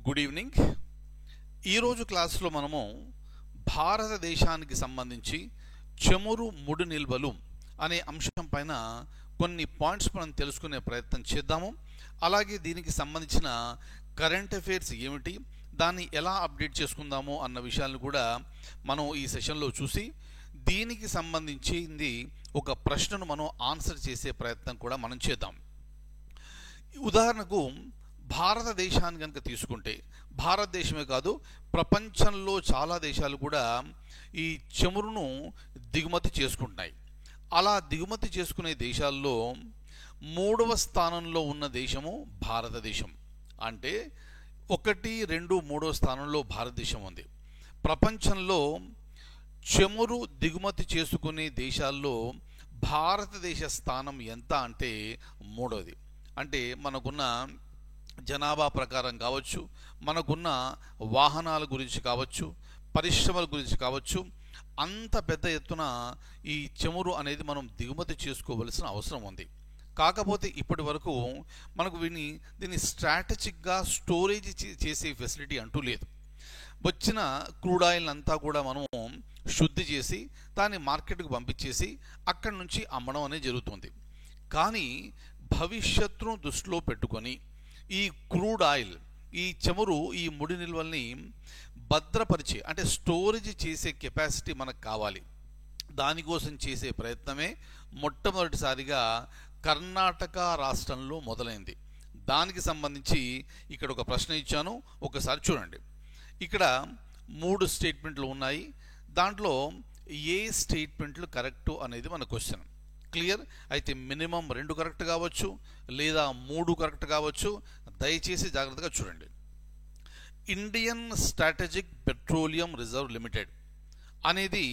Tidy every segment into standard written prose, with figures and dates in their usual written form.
Good evening. ఈరోజు క్లాస్లో మనము భారతదేశానికి సంబంధించి చమురు ముడి నిల్వలు అనే అంశం పైన కొన్ని పాయింట్స్ మనం తెలుసుకునే ప్రయత్నం చేద్దాము. అలాగే దీనికి సంబంధించిన కరెంట్ అఫైర్స్ ఏమిటి, దాన్ని ఎలా అప్డేట్ చేసుకుందాము అన్న విషయాలను కూడా మనం ఈ సెషన్లో చూసి దీనికి సంబంధించింది ఒక ప్రశ్నను మనం ఆన్సర్ చేసే ప్రయత్నం కూడా మనం చేద్దాం. ఉదాహరణకు భారతదేశాన్ని కనుక తీసుకుంటే, భారతదేశమే కాదు ప్రపంచంలో చాలా దేశాలు కూడా ఈ చమురును దిగుమతి చేసుకుంటున్నాయి. అలా దిగుమతి చేసుకునే దేశాల్లో 3వ స్థానంలో ఉన్న దేశము భారతదేశం. అంటే 1, 2, 3వ స్థానంలో భారతదేశం ఉంది. ప్రపంచంలో చమురు దిగుమతి చేసుకునే దేశాల్లో భారతదేశ స్థానం ఎంత అంటే 3వది. అంటే మనకున్న జనాభా ప్రకారం కావచ్చు, మనకున్న వాహనాల గురించి కావచ్చు, పరిశ్రమల గురించి కావచ్చు, అంత పెద్ద ఎత్తున ఈ చమురు అనేది మనం దిగుమతి చేసుకోవలసిన అవసరం ఉంది. కాకపోతే ఇప్పటి వరకు మనకు దీన్ని స్ట్రాటజిక్గా స్టోరేజ్ చేసే ఫెసిలిటీ అంటూ లేదు. వచ్చిన క్రూడ్ ఆయిల్ అంతా కూడా మనము శుద్ధి చేసి దాన్ని మార్కెట్కు పంపించేసి అక్కడి నుంచి అమ్మడం అనేది జరుగుతుంది. కానీ భవిష్యత్తును దృష్టిలో పెట్టుకొని ఈ క్రూడ్ ఆయిల్, ఈ చమురు, ఈ ముడి నిల్వల్ని భద్రపరిచే అంటే స్టోరేజ్ చేసే కెపాసిటీ మనకు కావాలి. దానికోసం చేసే ప్రయత్నమే మొట్టమొదటిసారిగా కర్ణాటక రాష్ట్రంలో మొదలైంది. దానికి సంబంధించి ఇక్కడ ఒక ప్రశ్న ఇచ్చాను, ఒకసారి చూడండి. ఇక్కడ 3 స్టేట్మెంట్లు ఉన్నాయి. దాంట్లో ఏ స్టేట్మెంట్లు కరెక్టు అనేది మన క్వశ్చన్. క్లియర్ అయితే మినిమం 2 కరెక్ట్ కావచ్చు, లేదా 3 కరెక్ట్ కావచ్చు. దయచేసి జాగ్రత్తగా చూడండి. Indian strategic petroleum reserve limited అనేది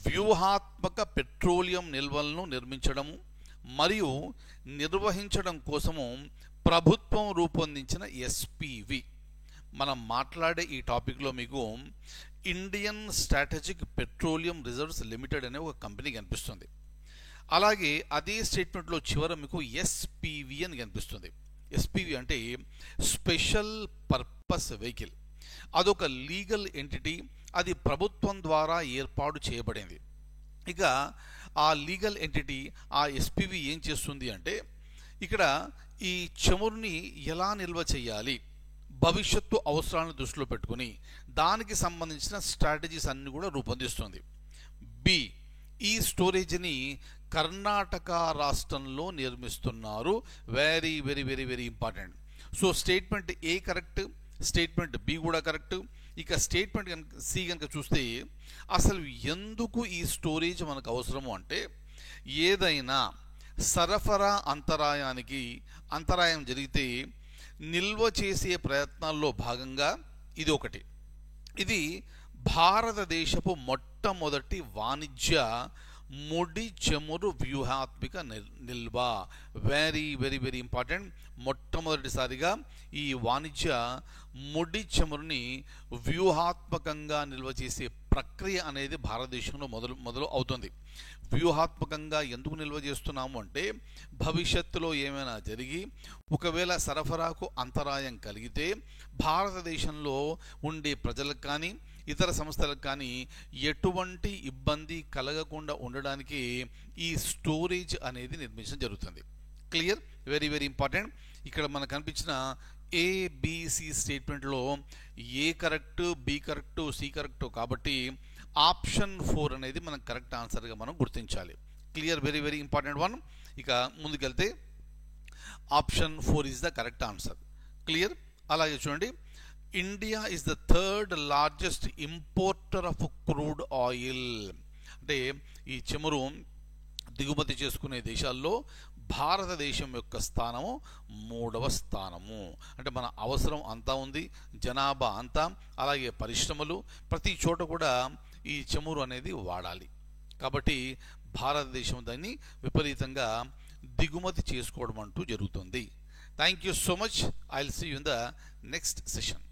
వ్యూహాత్మక పెట్రోలియం నిల్వలను నిర్మించడము మరియు నిర్వహించడం కోసము ప్రభుత్వం రూపొందించిన ఎస్పివి. మనం మాట్లాడే ఈ టాపిక్లో మీకు Indian strategic petroleum reserves limited అనే ఒక కంపెనీ కనిపిస్తుంది. అలాగే అదే స్టేట్మెంట్లో చివర మీకు ఎస్పివి అని కనిపిస్తుంది. ఎస్పివి అంటే స్పెషల్ పర్పస్ వెహికల్. అదొక లీగల్ ఎంటిటీ, అది ప్రభుత్వం ద్వారా ఏర్పాటు చేయబడింది. ఇక ఆ లీగల్ ఎంటిటీ, ఆ ఎస్పివి ఏం చేస్తుంది అంటే ఇక్కడ ఈ చమురుని ఎలా నిల్వ చేయాలి, భవిష్యత్తు అవసరాలను దృష్టిలో పెట్టుకుని దానికి సంబంధించిన స్ట్రాటజీస్ అన్ని కూడా రూపొందిస్తుంది. బి, ఈ స్టోరేజ్ని కర్ణాటక రాష్ట్రంలో నిర్మిస్తున్నారు. Very very very very important. So statement A correct, statement B కూడా కరెక్ట్. ఇక స్టేట్మెంట్ కనుక సి కనుక చూస్తే అసలు ఎందుకు ఈ స్టోరేజ్ మనకు అవసరము అంటే, ఏదైనా సరఫరా అంతరాయం జరిగితే నిల్వ చేసే ప్రయత్నాల్లో భాగంగా ఇది ఒకటి. ఇది భారతదేశపు మొట్టమొదటి వాణిజ్య ముడి చమురు వ్యూహాత్మక నిల్వ. Very very very important. మొట్టమొదటిసారిగా ఈ వాణిజ్య ముడి చమురుని వ్యూహాత్మకంగా నిల్వ చేసే ప్రక్రియ అనేది భారతదేశంలో మొదలు అవుతుంది. వ్యూహాత్మకంగా ఎందుకు నిల్వ చేస్తున్నాము అంటే, భవిష్యత్తులో ఏమైనా జరిగి ఒకవేళ సరఫరాకు అంతరాయం కలిగితే భారతదేశంలో ఉండే ప్రజలకు కానీ ఇతర సంస్థలకు కానీ ఎటువంటి ఇబ్బంది కలగకుండా ఉండడానికి ఈ స్టోరేజ్ అనేది నిర్మించడం జరుగుతుంది. Clear, very very important. ఇక్కడ మనకు కనిపించిన ఏబిసి స్టేట్మెంట్లో A correct, B correct, C correct. కాబట్టి ఆప్షన్ 4 అనేది మనం కరెక్ట్ ఆన్సర్గా మనం గుర్తించాలి. Clear, very very important one. ఇక ముందుకెళ్తే option 4 is the correct answer. Clear. అలాగే చూడండి, India is the 3rd largest importer of crude oil. అంటే ఈ చమురు దిగుమతి చేసుకునే దేశాల్లో భారతదేశం యొక్క స్థానము 3వ స్థానము. అంటే మన అవసరం అంతా ఉంది, జనాభా అంతా, అలాగే పరిశ్రమలు, ప్రతి చోట కూడా ఈ చమురు అనేది వాడాలి. కాబట్టి భారతదేశం దాన్ని విపరీతంగా దిగుమతి చేసుకోవడం అంటూ జరుగుతుంది. Thank you so much. I will see you in the next session.